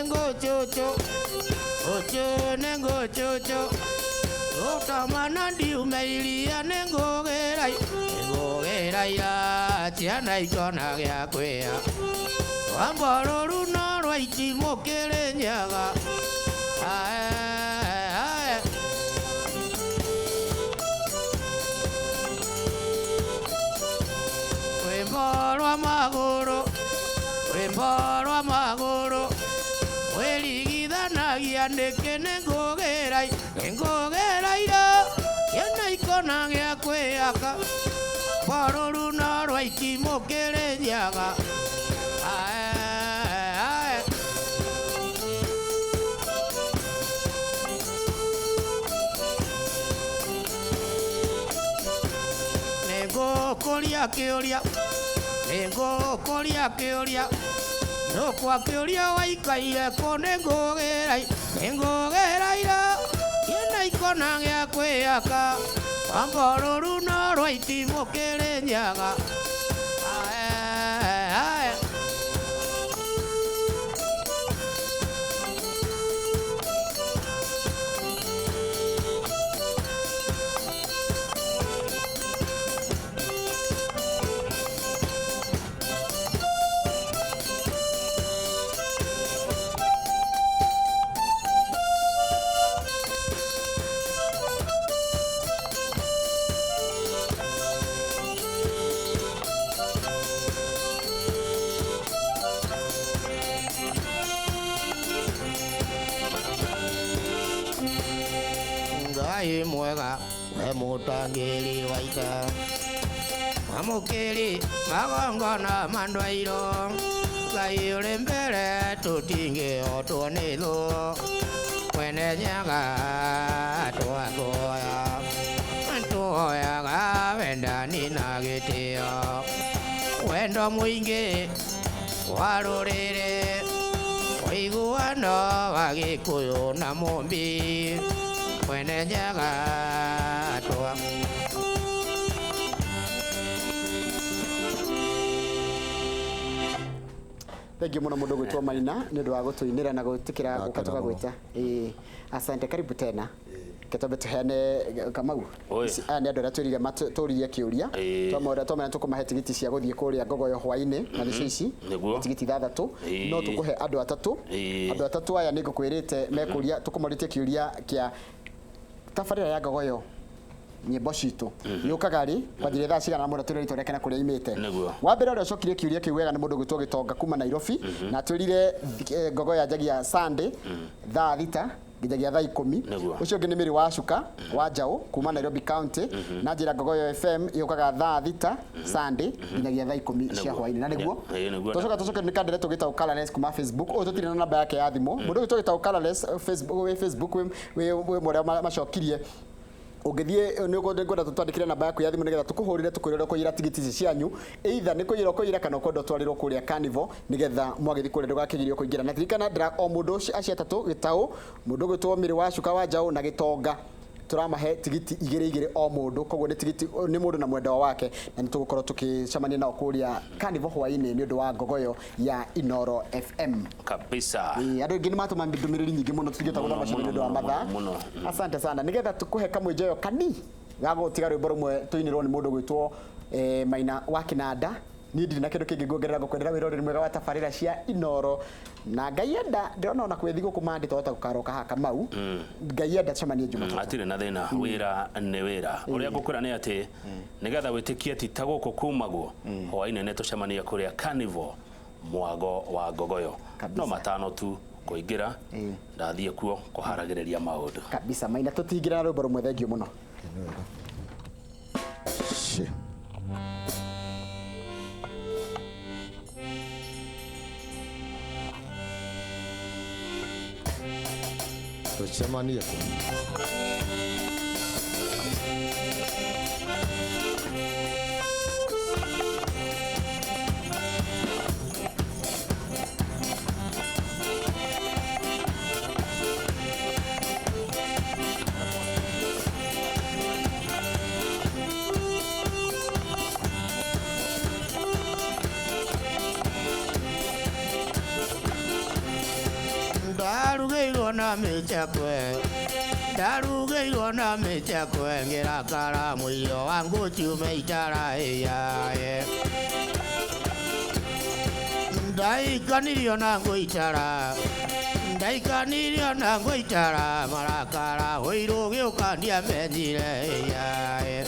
nengo chocho ocho nengo chocho otamana ndiumeilia nengo gerai ya tiana ikona gya kwea wambororu no rwaiti mukire nyaga Wimborwa maguru werigithanagia ndeke nengogerai yena ikona gya kwĩaka bũrũri no rwaiti mũkĩrĩ nyaga nĩngũkũria kĩũria no kwa kĩũria waikaire kũ nĩngũgerai yena ikona gĩa kwĩaka bũrũri no rwaiti mũkĩrĩ nyaga Ngai mwega we mutangiri waita mamukiri magongona mandwairo Ngai uri mbere tutinge otwonithu mwene nyaga tuoyaga wendani na gitio wendo mwingi wa ruriri uiguano wa Gikuyu na Mumbi mwene nyaga twa Thank you muno gwitwa Maina ni ndu wa gutuinira na gutikira gukatuka gwita asante karibu tena ketobe tuhene Kamau ani andu raturirie maturirie kiuria twamora tukumahe tigiti cia guthie kuria Ngogoyo hwaini na ici tigiti 6 no tukuhe andu atatu aya ningukwirite mekuria tukumoritie kiuria kia tafarira ya Ngogoyo nyimbo citu yukaga ri kwathire thaa cigana mundu turire itoreke na kuria imite wa mbere uri cokire kiuria kiu wega ni mundu gwitwo Gitonga kuma Nairobi na turire Ngogoyo njagia Sunday thaa 6 nginyagia thaa 10 ucio ngi ni Miri wa Cuka wa Njau kuma Nairobi County na njira Ngogoyo FM yukaga thaa 6 Sunday nginyagia thaa 10 cia hwaini na niguo tucoka ni kandire tugita Colorless kuma Facebook o tutire na namba yake ya thimu mundu gwitwo gita Colorless Facebook we moria macokirie ugithie ni ngwenda tutwandikire namba yaku ya thimu nigetha tukuhurire tukwirira kuira tigiti cianyu either ni kuyira kuira kana kwenda twarirwo kuria Carnival nigetha mwagithi kuria ndugakigirio kuingira na tirikana ndira o mundu acia tatu Gitau mundu gwitwo Miri wa Cuka wa Njau na Gitonga turamahe tigiti igire o mundu koguo ni tigiti ni mundu na mwendwa wake na ni tugukorwo tukicamania nao kuria Carnival hwaini ni undu wa Ngogoyo ya Inoro FM kabisa andu ingi ni matuma ndumiriri nyingi muno tutigita guthoma cio ndu wa mathaa asante sana nigetha tukuhe kamwijoyo kani gago tiga rwimbo rumwe tuinirwo ni mundu gwitwo Maina wa Kinanda ni ndiri na kindu kingi ngongerera gukwendera wira uri mwega wa tafarira cia Inoro na Ngaienda ndirona ona kwethi gukumandi tota gukaroka haka Kamau Ngaienda chamanie Jumatatu atire na thina wira ni wira uria ngukura ni ati nigetha witikie ti taguko kumaguo hwaine ne tucemania kuria Carnival mwago wa Ngogoyo no matano tu kuingira ndathie kuo kuharagiriria maundu kabisa Maina tutingira na rwimbo rumwe thengio muno tucemanie na mĩchakwe ndarugĩirwo na mĩchakwe ngĩrakara mũirio wangu tiume itara ĩyaye ndaikanirio na ngũitara ndaikanirio na ngũitara marakara ũirũ gĩũka ndiamethire ĩyaye